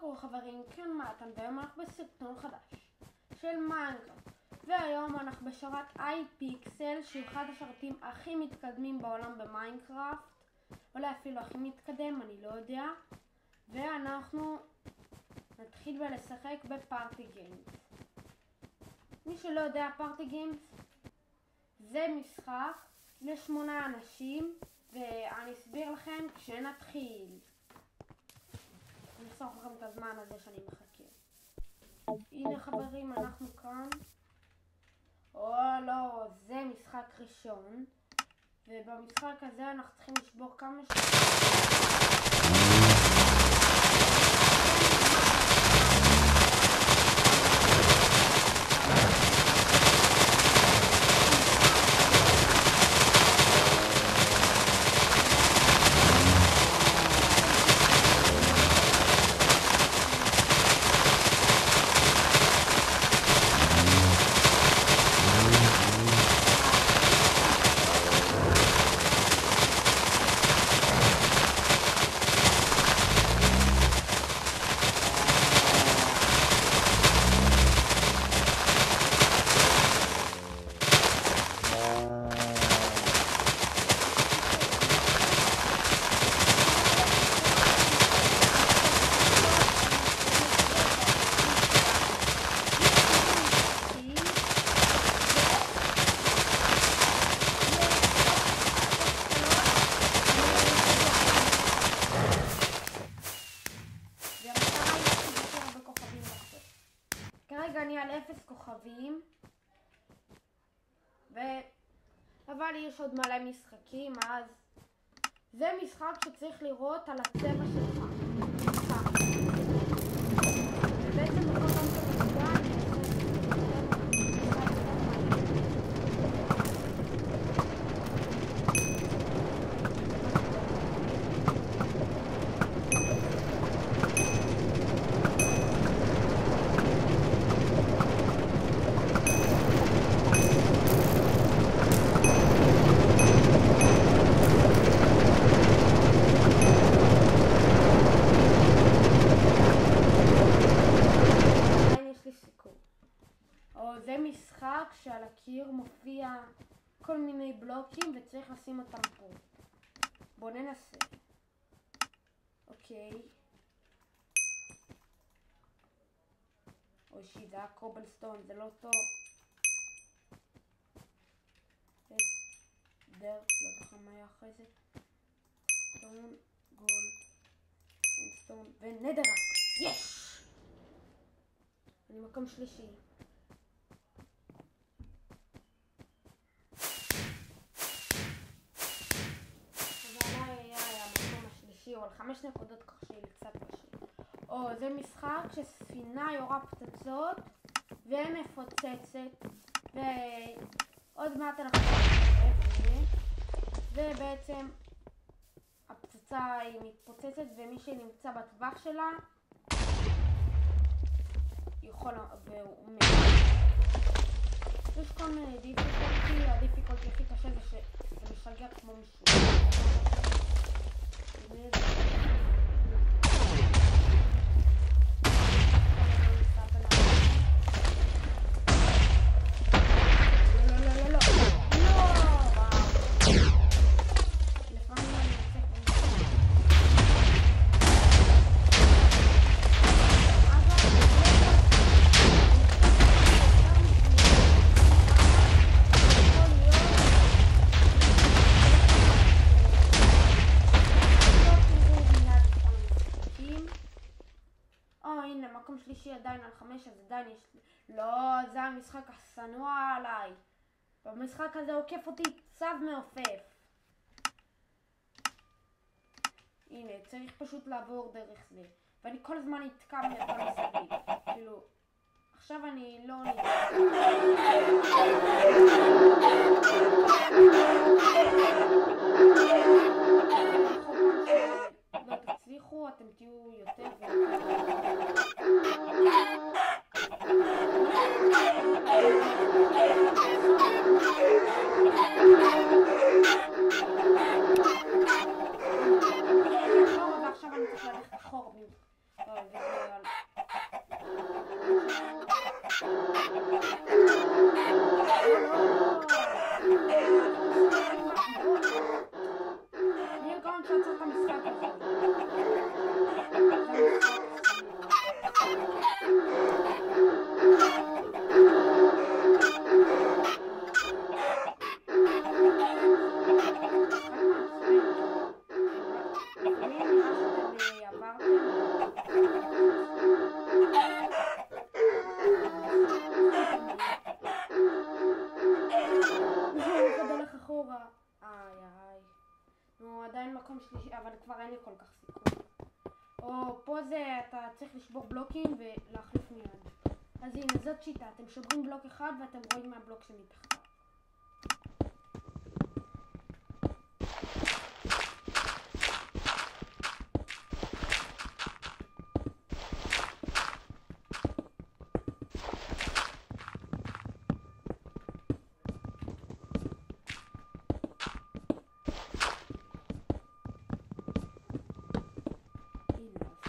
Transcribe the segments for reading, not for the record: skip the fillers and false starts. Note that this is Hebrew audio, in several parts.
קורה חברים? כן מתן, והיום אנחנו בסרטון חדש של מיינקראפט, והיום אנחנו בשרת iPixel שהוא אחד השרתים הכי מתקדמים בעולם במיינקראפט, אולי אפילו הכי מתקדם, אני לא יודע. ואנחנו נתחיל ולשחק בפארטי גיימס. מי שלא יודע, פארטי גיימס זה משחק ל8 אנשים, ואני אסביר לכם כשנתחיל. אני אחסוך לכם את הזמן הזה שאני מחכה. הנה חברים, אנחנו כאן. או לא, זה משחק ראשון, ובמשחק הזה אנחנו צריכים לשבור כמה אני על 0 כוכבים, אבל יש עוד מלא משחקים. אז זה משחק שצריך לראות על הצבע שלך. ובעצם בכל פעם שמגיע אני זה משחק שעל הקיר מופיע כל מיני בלוקים וצריך לשים אותם פה. בואו ננסה. אוקיי. אוי, זה היה קובלסטון, זה לא טוב. דרק, לא יודע מה היה אחרי זה. סטון, גולד, סטון ונדרק. יש! אני מקום שלישי. או על 5 נקודות, כך שיהיה לי קצת קשה. זה משחק שספינה יורה פצצות ומפוצצת, ועוד מעט אנחנו נראה את זה. ובעצם הפצצה היא מתפוצצת ומי שנמצא בטווח שלה יכול והוא מת. יש כל מיני דיפיקולטי, הדיפיקולטי הכי קשה זה שזה משגע כמו מישהו. הנה, מקום שלישי עדיין על 5, אז עדיין יש לי... לא, זה המשחק השנוא עליי. במשחק הזה עוקף אותי צו מעופף. הנה, צריך פשוט לעבור דרך זה. ואני כל הזמן נתקע מהכל מסביב. כאילו, עכשיו אני לא לא תצליחו, אתם תהיו יותר ועכשיו אני צריך ללכת אחורה. צריך לשבור בלוקים ולהחליף מיד. אז הנה, זאת שיטה, אתם שוברים בלוק אחד ואתם רואים מהבלוק שמתחתיו.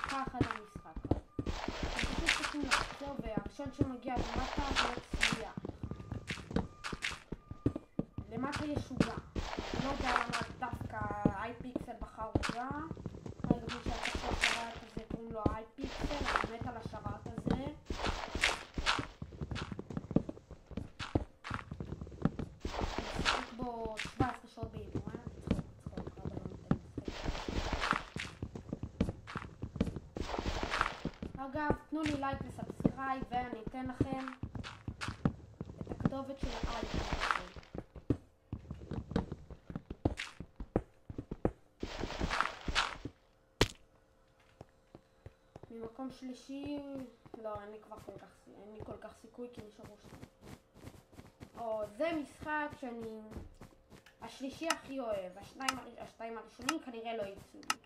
ככה זה המשחק. אתם פשוט צריכים לחזור והראשון שמגיע למטה זה יצליח. למטה יש עוגה. אני לא יודע למה דווקא איי-פיקסל בחר עוגה. רגע מי שעשה את השרת הזה קוראים לו איי-פיקסל, אני מת על השרת הזה. נשחק בו 17 שעות ביום. אגב, תנו לי לייק וסאבסקרייב ואני אתן לכם את הכתובת של איי-פיקסל. ממקום שלישי, לא, אין לי כל כך סיכוי כי נשארו שניים. זה משחק שאני השלישי הכי אוהב, השתיים הראשונים כנראה לא יצאו לי.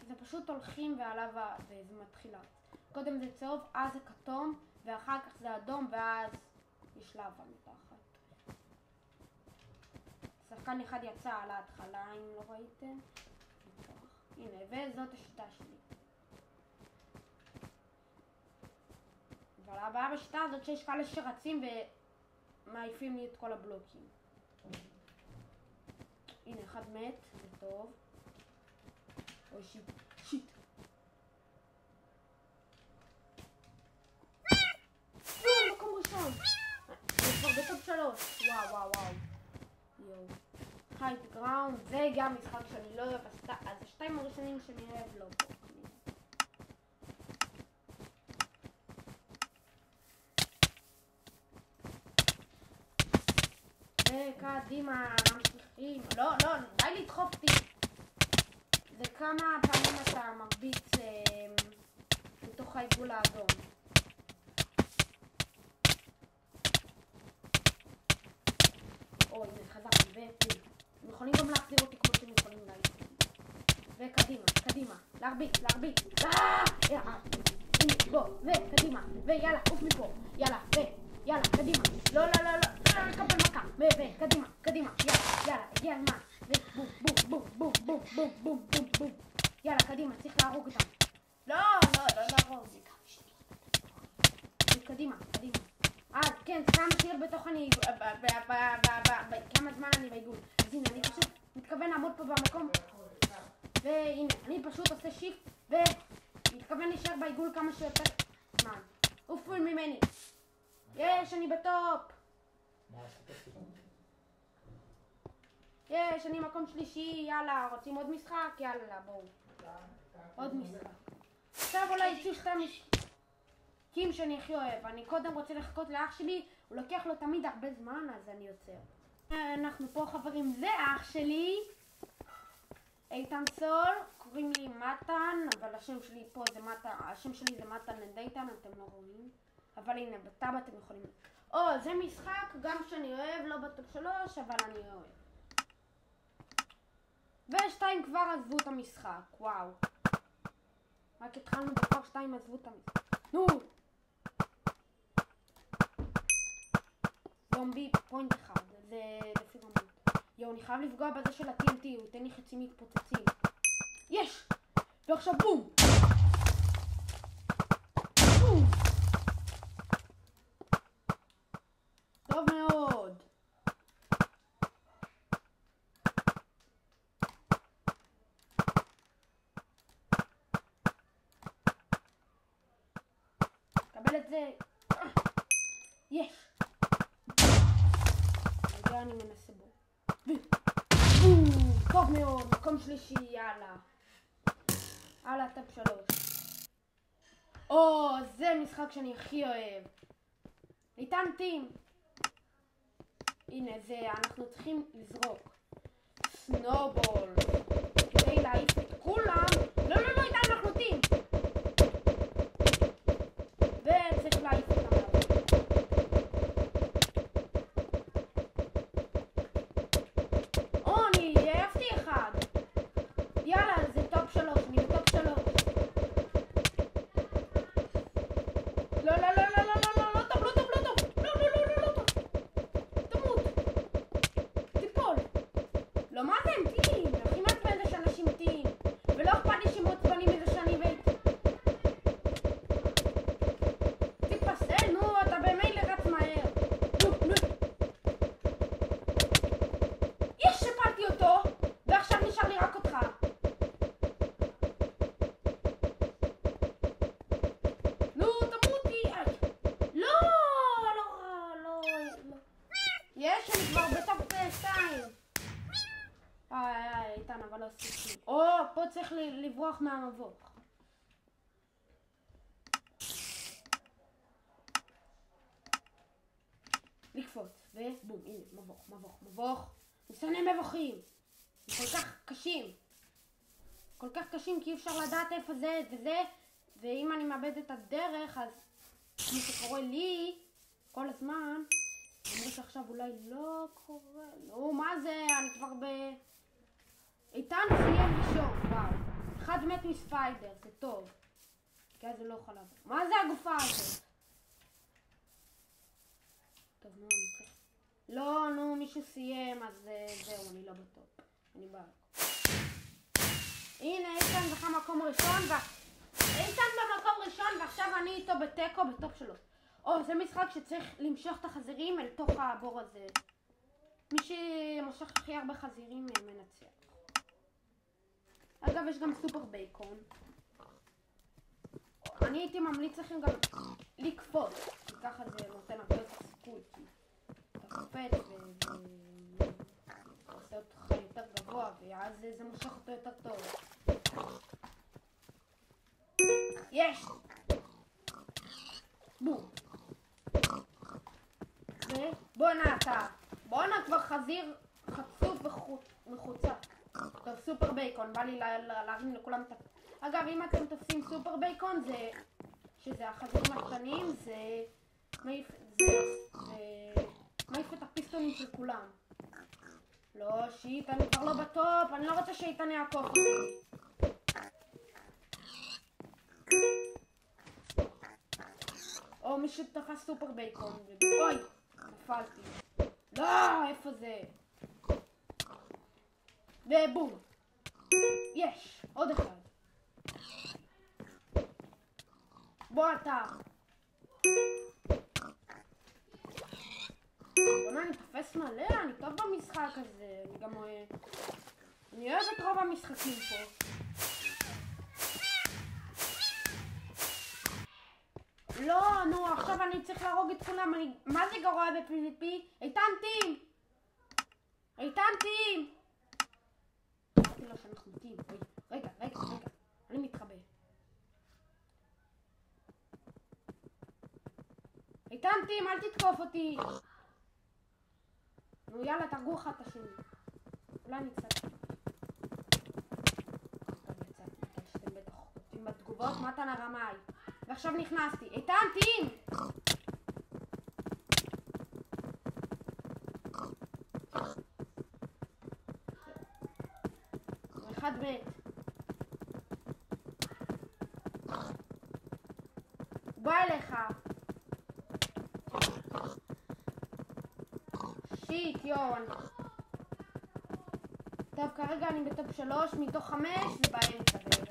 זה פשוט הולכים ועליו וזה מתחילה. קודם זה צהוב, אז זה כתום, ואחר כך זה אדום, ואז יש לבה מתחת. שחקן אחד יצא על ההתחלה, אם לא ראיתם. הנה, וזאת השיטה שלי. אבל הבעיה בשיטה הזאת שיש כאלה שרצים ומעיפים לי את כל הבלוקים. הנה, אחד מת, זה טוב. אוי שיט. מקום ראשון. זה כבר בטופ 3. וואו. יואו. הייט גראונד, זה גם משחק שאני לא אוהב, אז השתיים הראשונים שאני אוהב לא פה. וקדימה, ממשיכים. לא, די לדחוף אותי. זה כמה פעמים אתה מרביץ בתוך העיגול האדום. הנה חזרתי ופיל. הם יכולים גם להחזיר אותי כמו שהם יכולים להחזיר. וקדימה, להרביץ. הנה, בוא, וקדימה, ויאללה, עוף מפה. יאללה, קדימה. לא לקבל מכה. וקדימה, יאללה, הגיע הזמן. בום. יאללה, קדימה, צריך להרוג אותם. לא להרוג. קדימה. כן, כמה שיר בתוך כמה זמן אני בעיגול. אז הנה, אני פשוט מתכוון לעמוד פה במקום. והנה, אני פשוט עושה שיפט ומתכוון להישאר בעיגול כמה שיותר זמן. עופו ממני. אני בטופ. אני מקום שלישי, יאללה, רוצים עוד משחק? יאללה, בואו. עוד משחק. עכשיו אולי יצאו שתי משחקים שאני הכי אוהב. אני קודם רוצה לחכות לאח שלי, הוא לוקח לו תמיד הרבה זמן, אז אני יוצר. אנחנו פה חברים, זה אח שלי. איתן סול, קוראים לי מתן, אבל השם שלי פה זה מתן, השם שלי זה מתן איתן, אתם לא רואים. אבל הנה, בטאב אתם יכולים... זה משחק גם שאני אוהב, לא בטופ 3, אבל אני אוהב. ושתיים כבר עזבו את המשחק, וואו. רק התחלנו וכבר שתיים עזבו את המשחק. נו! זומבי פוינט אחד, זה לפי רמות. יואו, אני חייב לפגוע בזה של ה-TNT, הוא ייתן לי חצים מתפוצצים. יש! ועכשיו בום! בום! טוב מאוד. קבל את זה. יש. רגע, אני מנסה בו. טוב מאוד, מקום שלישי, יאללה. הלאה, טאפ 3. זה משחק שאני הכי אוהב. איתן טים. הנה זה, אנחנו צריכים לזרוק סנובול כדי להעיף את כולם. לא, איתן, אנחנו טים. צריך לברוח מהמבוך. לקפוץ, ובום, הנה, מבוך. ניסיוני מבוכים. הם כל כך קשים. כל כך קשים כי אי אפשר לדעת איפה זה וזה, ואם אני מאבד את הדרך, אז כמו שקורה לי כל הזמן, אמרו שעכשיו אולי לא קורה, לא, מה זה, אני כבר איתן סיים ראשון, וואו. אחד מת מספיידר, זה טוב. כי אז זה לא יכול לעבור. מה זה הגופה הזאת? טוב, נו, אני צריך... לא, נו, מישהו סיים, אז זהו, אני לא בטוב. אני באה. הנה, איתן זכה מקום ראשון, איתן במקום ראשון, ועכשיו אני איתו בטקו בטופ 3. או, זה משחק שצריך למשוך את החזירים אל תוך הבור הזה. מי שמושך הכי הרבה חזירים מנצח. אגב, יש גם סופר בייקון. אני הייתי ממליץ לכם גם לקפוץ, כי ככה זה נותן הרבה יותר סיכוי, כי אתה קופץ ועושה אותך יותר גבוה, ואז זה מושך אותו יותר טוב. יש! בום! ובואנה אתה! בואנה כבר חזיר חצוף ומחוצה. טוב, סופר בייקון, בא לי להרים לכולם את... אגב, אם אתם תופסים סופר בייקון, שזה החזירים הקטנים, זה מעיף את הפיסטונים של כולם. לא, שיט, אני כבר לא בטופ, אני לא רוצה שאיתן יעקוף אותי. או מישהו תפס סופר בייקון, אוי, נפלתי. לא, איפה זה? ובום. יש, עוד אחד. בוא אתה. בוא'נה, אני תופס מלא, אני טוב במשחק הזה. אני גם אני אוהב את רוב המשחקים פה. לא, נו, עכשיו אני צריך להרוג את כולם. מה זה גרוע ב-PvP? איתן טים! איתן טים! אמרתי לו שאנחנו טים. רגע. אני מתחבא. איתן טים, אל תתקוף אותי! נו יאללה, תרגו אחד את השני. אולי אני קצת... טוב, יצאתי, שאתם בטח כותבים בתגובות, מתן הרמאי. ועכשיו נכנסתי. איתן טים! אחד מת. בא אליך. שיט, יואו. טוב, כרגע אני בטופ 3 מתוך 5, זה באמצע בערך.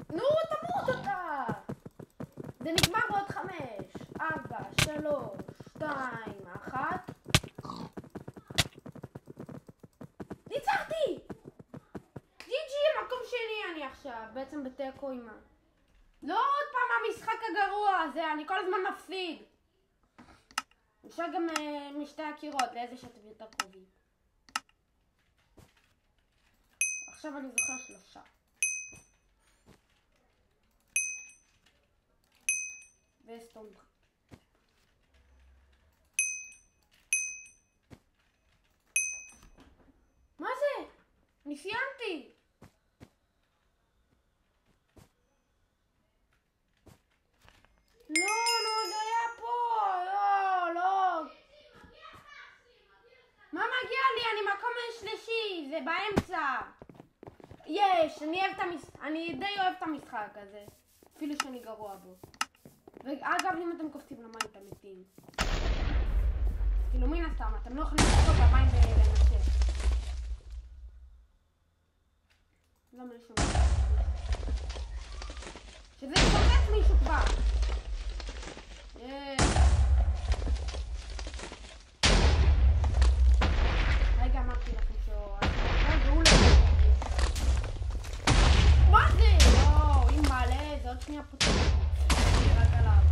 נו, תמות אותה! זה נגמר בעוד 5, 4, 3, 2, 1. ניצחתי! GG, מקום שני אני עכשיו, בעצם בטקו עם לא עוד פעם המשחק הגרוע הזה, אני כל הזמן מפסיד. אפשר גם משתי הקירות, לאיזה שאתם יותר קרובים. עכשיו אני זוכר 3. וסטון. מה זה? אני סיימתי! לא, זה היה פה! לא. מה מגיע לי? אני מקום שלישי, זה באמצע. יש, אני די אוהב את המשחק הזה. אפילו שאני גרוע בו. ואגב, אם אתם קופצים למים, אתם מתים. כאילו, מן הסתם, אתם לא יכולים לקפוץ למים ולנשק. למה לשום דבר? שזה יתפוצץ מישהו כבר. רגע, אמרתי לכם והוא לא... מה זה? לא, אם מעלה, זה עוד שנייה פוצץ. אני רק עליו.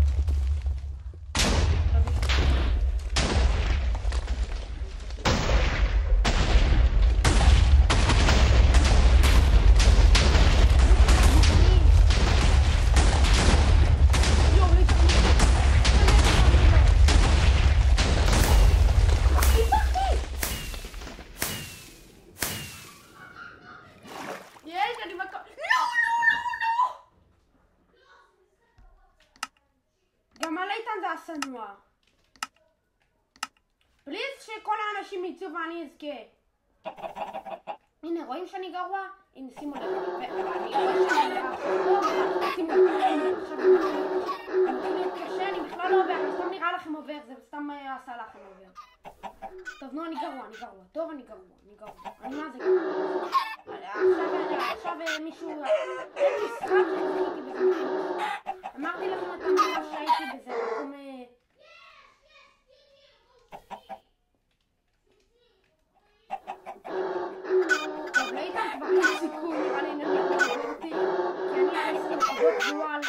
צנוע. פליז שכל האנשים יצאו ואני אזכה. הנה, רואים שאני גרוע? הנה, שימו לב. ואני רואה שאני גרוע. שימו לב. עכשיו זה מתחיל להיות קשה, אני בכלל לא עובר. אני סתם נראה לכם עובר, זה סתם עשה לכם עובר. טוב, נו, אני גרוע. טוב, אני גרוע. אני מה זה גרוע? עכשיו מישהו... אין משחק שהייתי בזה. אמרתי לכם את המילה שהייתי בזה. מקום... טוב, לא איתם כבר אין סיכוי, נראה לי נראה אותי, כי אני 10 נקודות דואל.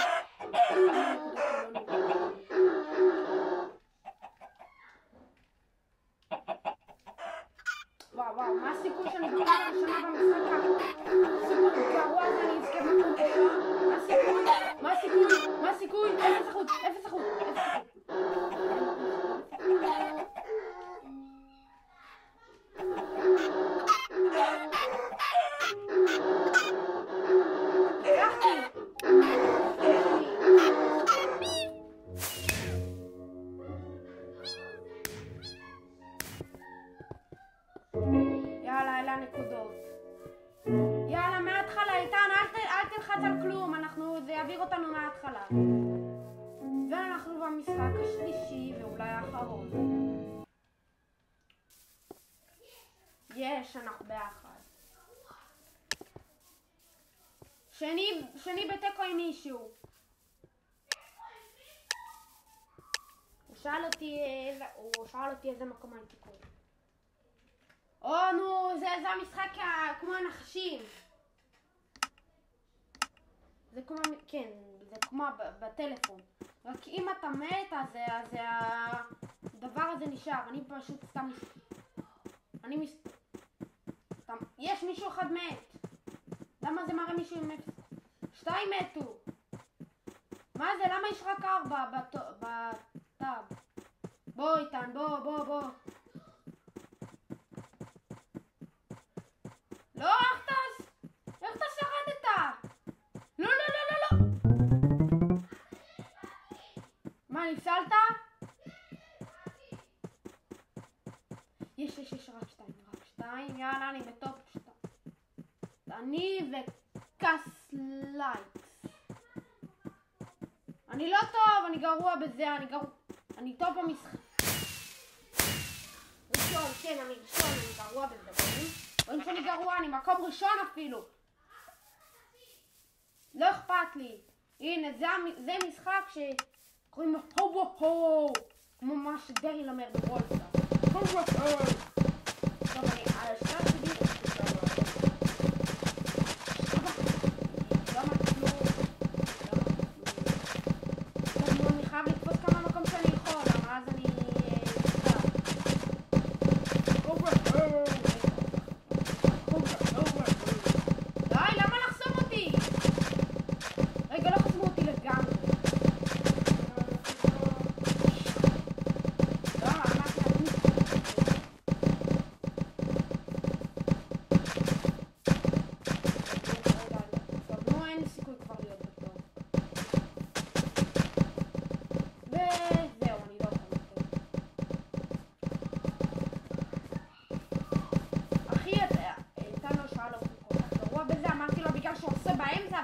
וואו, מה הסיכוי שאני בקרב הראשונה במשחק? סיכוי גרוע אז אני אזכה מקום ראשון? מה הסיכוי? 0%. יאללה, אלה הנקודות. יאללה, מההתחלה, איתן, אל תלחץ על כלום, זה יעביר אותנו מההתחלה. ואנחנו במשחק השלישי ואולי האחרון. אנחנו ביחד. שני בתיקו עם מישהו. הוא שאל אותי איזה מקום הייתי קורא. נו, זה המשחק כמו הנחשים. זה כמו בטלפון. רק אם אתה מת, אז הדבר הזה נשאר. אני פשוט סתם... יש מישהו אחד מת. למה זה מראה מישהו עם 2 מתו? מה זה? למה יש רק 4 בטאב? בוא איתן, בוא. לא, איך אתה שרדת? לא. מה, נפסלת? יש רק 2. יאללה, אני בטופ 2. אני וקסלייטס. אני לא טוב, אני גרוע בזה, אני טוב במשחק. ראשון, אני גרוע בזה. רואים שאני גרוע, אני מקום ראשון אפילו. לא אכפת לי. הנה, זה משחק שקוראים לו הו. כמו מה שדריל אומר בוולסטאר. הו. טוב, אני על השלב שלי. לא מצלו. טוב, אני חייב לתפוס כמה מקום שאני יכול, אבל אז אני...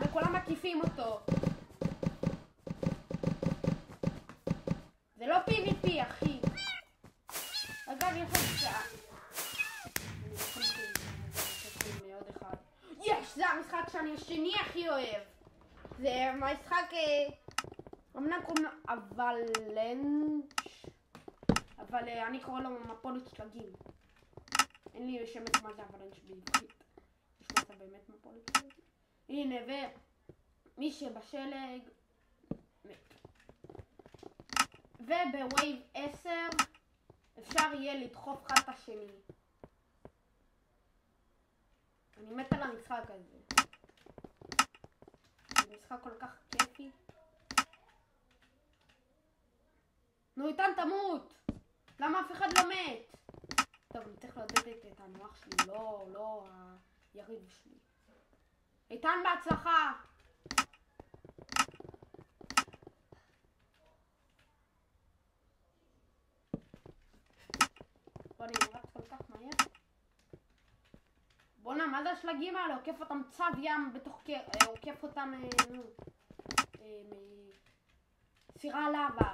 וכולם מקיפים אותו. זה לא PvP, אחי. אגב, יש עוד שעה. זה המשחק שאני השני הכי אוהב. זה משחק... אמנם קוראים לו אבלנץ', אבל אני קורא לו מפולת שלגים. אין לי שמץ מה זה אבלנץ' בעברית. יש מצא באמת מפולת שלגים. הנה, ומי שבשלג מת. ובווייב 10 אפשר יהיה לדחוף אחד את השני. אני מת על המשחק הזה. זה משחק כל כך כיפי. נו, איתן תמות! למה אף אחד לא מת? טוב, אני צריך לעודד את המוח שלי, לא היריב שלי. איתן, בהצלחה! בואנה, מה זה השלגים האלה? עוקף אותם צב ים בתוך עוקף אותם, סירה לבה.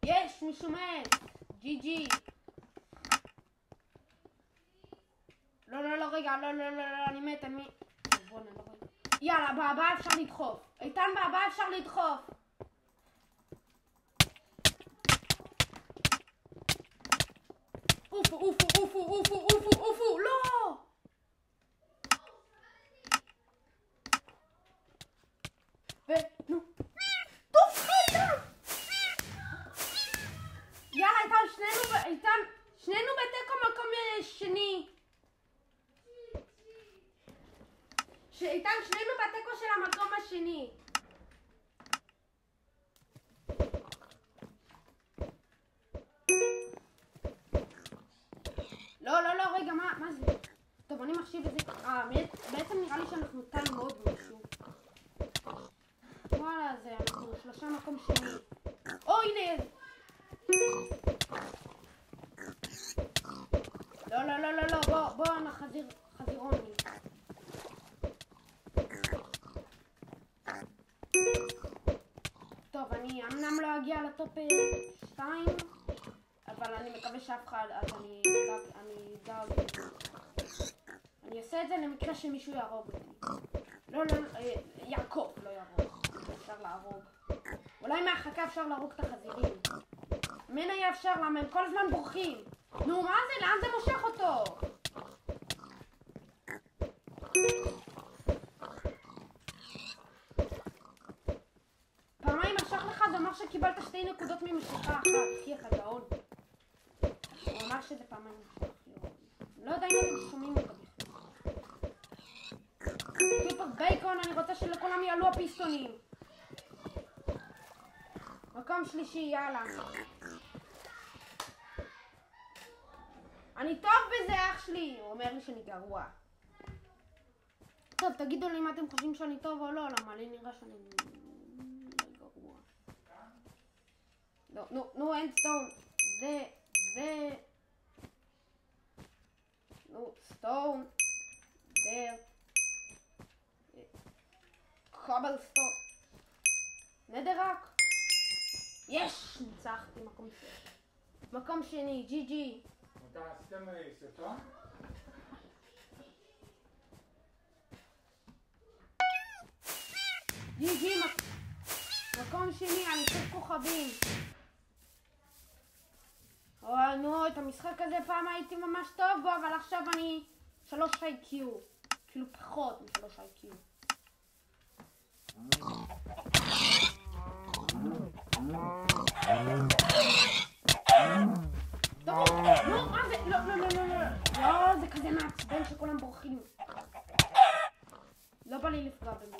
יש, מישהו מת. ג'י ג'י. לא, רגע, לא, אני מת, בואנה, לא רגע. יאללה, בהבאה אפשר לדחוף. איתן, בהבאה אפשר לדחוף. אופו, לא! נו. טוב, איתן! יאללה, איתן, שנינו בתיקו מקום שני. איתן, שנינו בתיקו של המקום השני. לא, רגע, מה זה? טוב, אני מחשיב את זה. בעצם נראה לי שאנחנו טיים מאוד משהו. וואלה, אנחנו 3 מקום שני. הנה! לא, בוא, חזירוני. טוב, אני אמנם לא אגיע לטופ 2, אבל אני מקווה שאף אחד, אז אני אדאג. אני אעשה את זה למקרה שמישהו יהרוג אותי. לא, יעקב לא יהרוג. אפשר להרוג. אולי מהחכה אפשר להרוג את החזירים. מן היה אפשר, למה הם כל הזמן בורחים. נו, מה זה? לאן זה מושך אותו? פעמיים משך לך, זה אומר שקיבלת 2 נקודות ממשיכה אחת. כי אחד גאון. הוא אמר שזה פעמיים משך. לא יודע אם אתם שומעים אותה בכלל. סופר בייקון, אני רוצה שלכולם יעלו הפיסטונים. מקום שלישי, יאללה. אני טוב בזה, אח שלי. הוא אומר לי שאני גרוע. טוב, תגידו לי אם אתם חושבים שאני טוב או לא, למה לי נראה שאני גרוע. לא, נו, אין סטון. זה. נו, סטון. קובלסטון. נדרק. יש! ניצחתי מקום שני. מקום שני, ג'י ג'י. אתה עשיתם סרטון? ג'י ג'י, מקום שני, אני צריך כוכבים. נו, את המשחק הזה פעם הייתי ממש טוב בו, אבל עכשיו אני 3 IQ. כאילו פחות מ3 IQ. טוב, נו, מה זה? לא, זה כזה מעצבן שכולם בורחים. לא בא לי לפגוע בזה.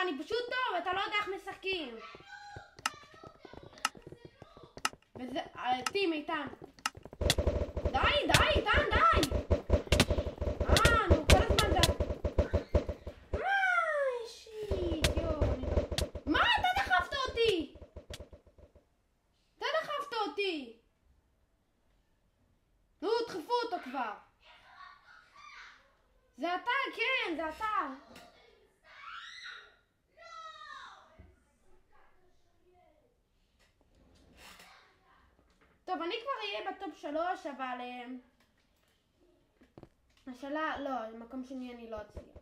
אני פשוט טוב, אתה לא יודע איך משחקים. וזה, טים, איתן. די, איתן, די! נו, כל הזמן זה... שיט, מה? אתה דחפת אותי! נו, דחפו אותו כבר. זה אתה, כן, זה אתה. טוב, אני כבר אהיה בטופ 3, אבל... השאלה, לא, במקום שני אני לא אצליח.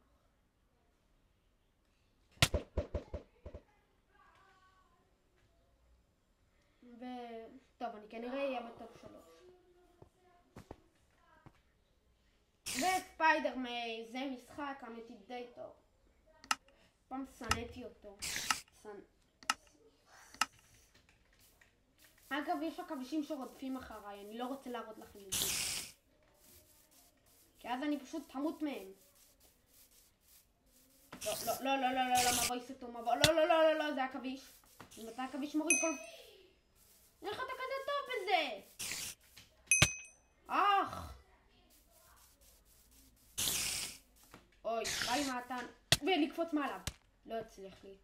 טוב, אני כנראה אהיה בטופ 3. וספיידר מייז, זה משחק אמיתי די טוב. פעם שנאתי אותו. אגב, יש עכבישים שרודפים אחריי, אני לא רוצה להראות לכם את זה. כי אז אני פשוט תמות מהם. לא, מבוי סתום, לא, זה עכביש. אם אתה עכביש מוריד כל... איך אתה כזה טוב בזה? אוי, ביי מעתן. ולקפוץ מעליו. לא הצליח לי.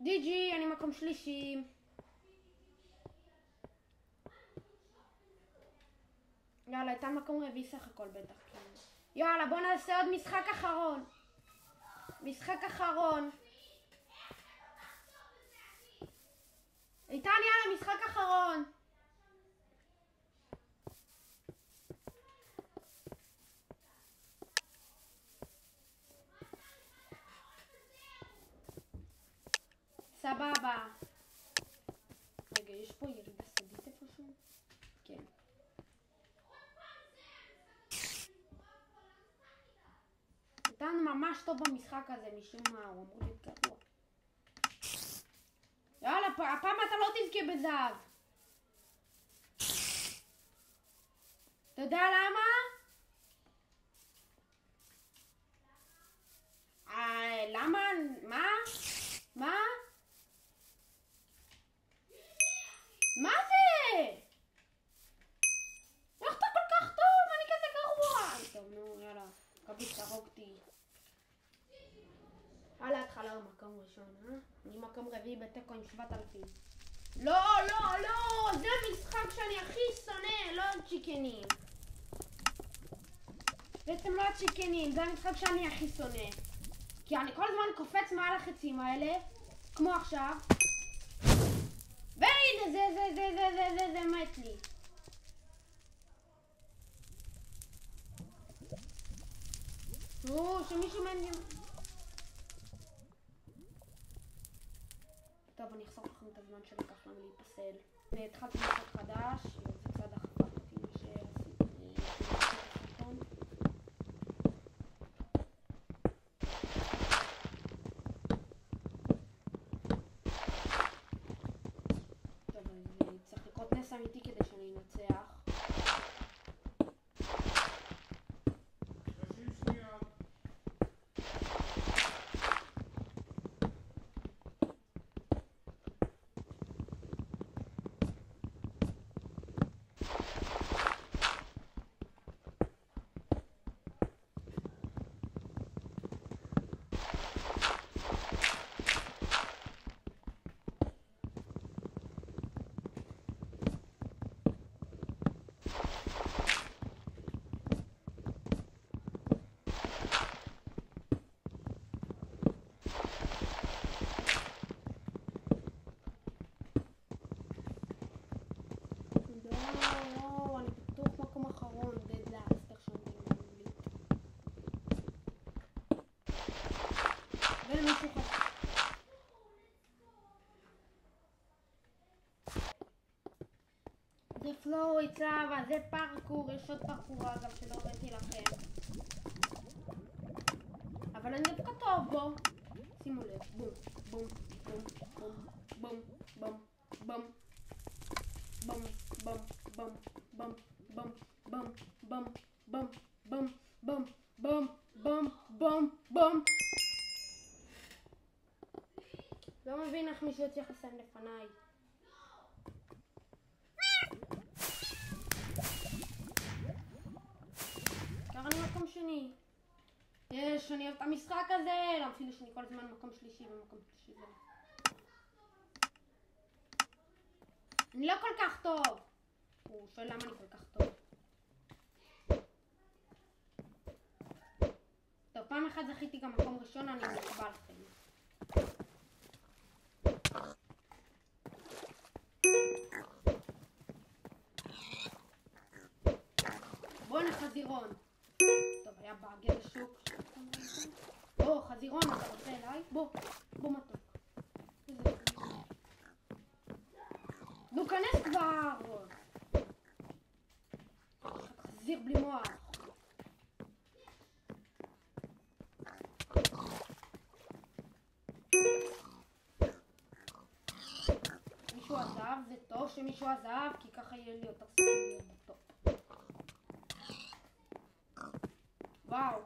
די.ג'י, אני מקום שלישי. יאללה, הייתה מקום רביעי סך הכל בטח. יאללה, בוא נעשה עוד משחק אחרון. משחק אחרון. איתן, יאללה, משחק אחרון. סבבה. רגע, יש פה ירידה סודית איפשהו? כן. איתן ממש טוב במשחק הזה, משום מה, הוא אמור להיות גרוע. יאללה, הפעם אתה לא תזכה בזהב. אתה יודע למה? למה? מה? מה? מה זה? איך אתה כל כך טוב? אני כזה גרוע. טוב, נו, יאללה. קביש, תרוגתי. על ההתחלה במקום ראשון, אני מקום רביעי בתיקו עם 7,000. לא, זה משחק שאני הכי שונא, לא הצ'יקנים. בעצם לא הצ'יקנים, זה המשחק שאני הכי שונא. כי אני כל הזמן קופץ מעל החצים האלה, כמו עכשיו. והנה, זה מת לי. שמישהו מהם... טוב, אני אחסוך לכם את הזמן שלקח לנו להיפסל. התחלתי משחק חדש, זה צד החברת לפי שעשיתי סרטון. טוב, אני צריך לקרות נס אמיתי כדי שאני אנצח. 30 שניות. אני בטוח מקום אחרון, dead last, איך שאומרים באנגלית. ולמישהו חסר. זה פלואו, צבא, זה פארקור, יש עוד פארקור אגב שלא ראיתי לכם. אבל אני דווקא טוב בו. שימו לב, בום, בום, בום, בום, בום, בום, בום. בום בום בום בום בום בום בום בום בום בום בום בום בום. לא מבין איך מישהו יצליח לסיים לפניי. ככה אני מקום שני. יש, אני אוהב את המשחק הזה. לא, אפילו שאני כל הזמן מקום שלישי ומקום שלישי. אני לא כל כך טוב. הוא שואל למה אני כל כך טוב. טוב, פעם אחת זכיתי גם מקום ראשון, אני מקבל לכם. בוא נחזירון. טוב, היה באגל השוק. בוא, חזירון, אתה רוצה אליי? בוא מתוק. נו, כנס כבר! חזיר בלי מוח. מישהו עזב, זה טוב שמישהו עזב, כי ככה יהיה לי יותר סיכוי בטוב. וואו.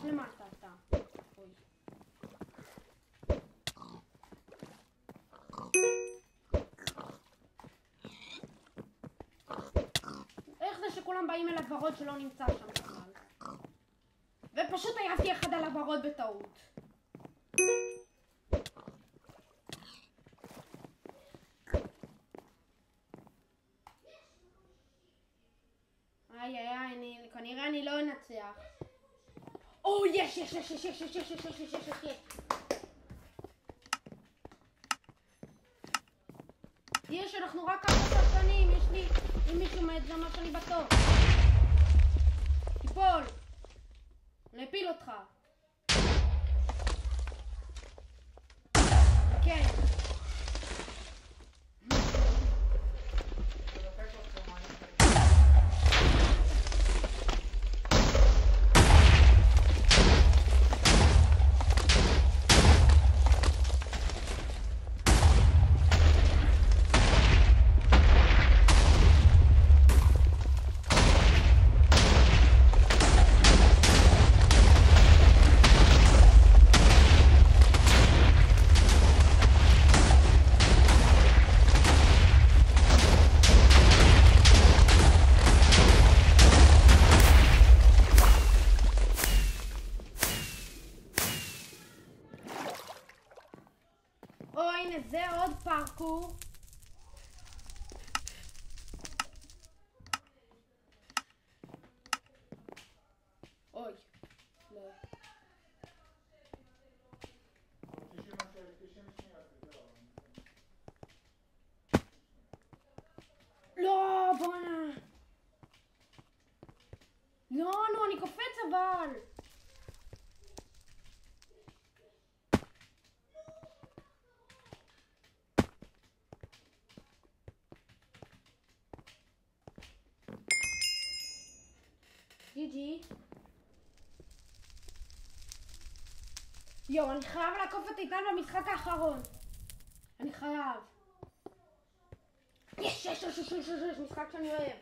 למטה אתה. אוי. איך זה שכולם באים אל הוורוד שלא נמצא שם בכלל? ופשוט העפתי אחד על הוורוד בטעות. איי, כנראה אני לא אנצח. או, יש. יש, אנחנו רק כמה שחקנים, יש לי, אם מישהו מת זה אומר שאני בטוב. תיפול. אני אפיל אותך. כן. הנה זה עוד פארקור. אוי. לא. לא, בואנה. לא, אני קופץ אבל. GG. יו, אני חייב לעקוף את איתן במשחק האחרון. אני חייב. יש, משחק שאני אוהב.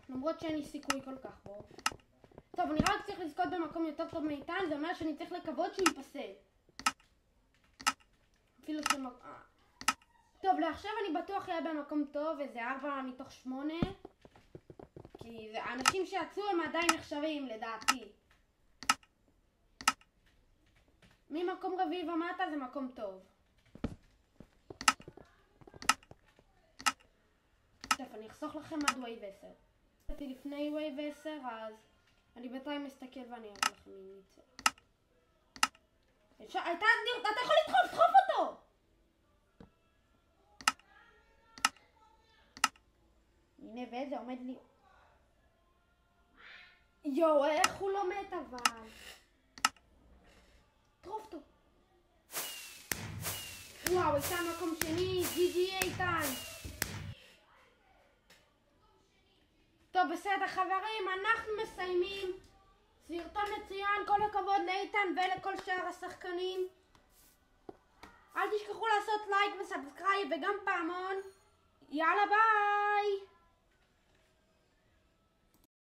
למרות שאין לי סיכוי כל כך בו. טוב, אני רק צריך לזכות במקום יותר טוב מאיתן, זה אומר שאני צריך לקוות שהוא ייפסל. אפילו טוב, לעכשיו אני בטוח יהיה במקום טוב, איזה 4 מתוך 8. כי האנשים שיצאו הם עדיין נחשבים, לדעתי. ממקום רביעי ומטה זה מקום טוב. טוב, אני אחסוך לכם עד וייב 10. הייתי לפני וייב 10, אז אני בינתיים מסתכל ואני אראה לכם מי ניצח. אתה יכול לדחוף אותו! הנה וזה עומד לי. יואו, איך הוא לא מת אבל? טרוף אותו. וואו, איתן מקום שני, GG איתן. טוב, בסדר חברים, אנחנו מסיימים. סרטון מצוין, כל הכבוד לאיתן ולכל שאר השחקנים. אל תשכחו לעשות לייק וסאבסקרייב וגם פעמון. יאללה ביי!